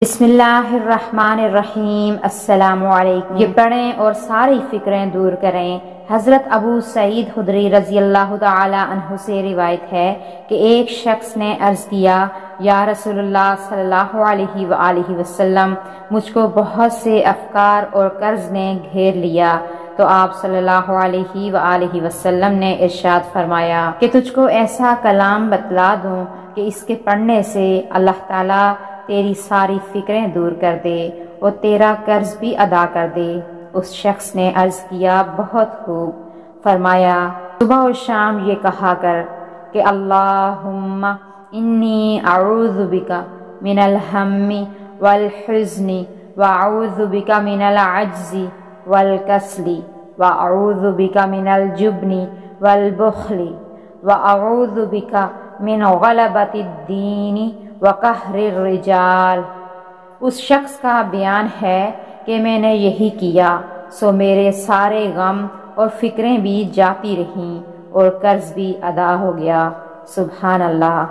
بسم اللہ الرحمن الرحیم۔ السلام علیکم۔ یہ پڑھیں اور ساری فکریں دور کریں۔ حضرت ابو سعید خدری رضی اللہ تعالی عنہ سے روایت ہے کہ ایک شخص نے عرض کیا، یا رسول اللہ صلی اللہ علیہ وآلہ وسلم، مجھ کو بہت سے افکار اور قرض نے گھیر لیا۔ تو آپ صلی اللہ علیہ وآلہ وسلم نے ارشاد فرمایا کہ تجھ کو ایسا کلام بتلا دوں کہ اس کے پڑھنے سے اللہ تعالیٰ تیری ساری فکریں دور کر دے اور تیرا قرض بھی ادا کر دے۔ اس شخص نے عرض کیا، بہت خوب۔ فرمایا، صبح و شام یہ کہا کر کہ اللہم انی اعوذ بک من الہم والحزن واعوذ بک من العجز والکسل واعوذ بک من الجبن والبخل واعوذ بک من غلبۃ الدین وقہر الرجال۔ اس شخص کا بیان ہے کہ میں نے یہی کیا، سو میرے سارے غم اور فکریں بھی جاتی رہیں اور قرض بھی ادا ہو گیا۔ سبحان اللہ۔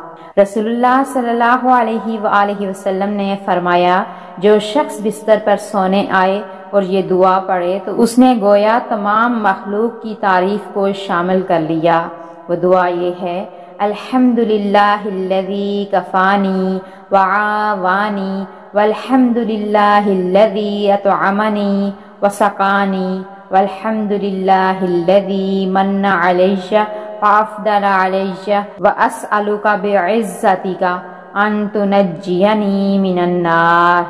رسول اللہ صلی اللہ علیہ وآلہ وسلم نے فرمایا، جو شخص بستر پر سونے آئے اور یہ دعا پڑھے تو اس نے گویا تمام مخلوق کی تعریف کو شامل کر لیا۔ وہ دعا یہ ہے، الحمدللہ الذی کفانی وعاوانی والحمدللہ الذی اطعمنی وسقانی والحمدللہ الذی من علی وافضل علی واسألک بعزتک ان تنجینی من النار۔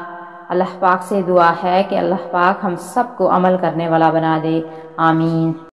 اللہ پاک سے دعا ہے کہ اللہ پاک ہم سب کو عمل کرنے والا بنا دے۔ آمین۔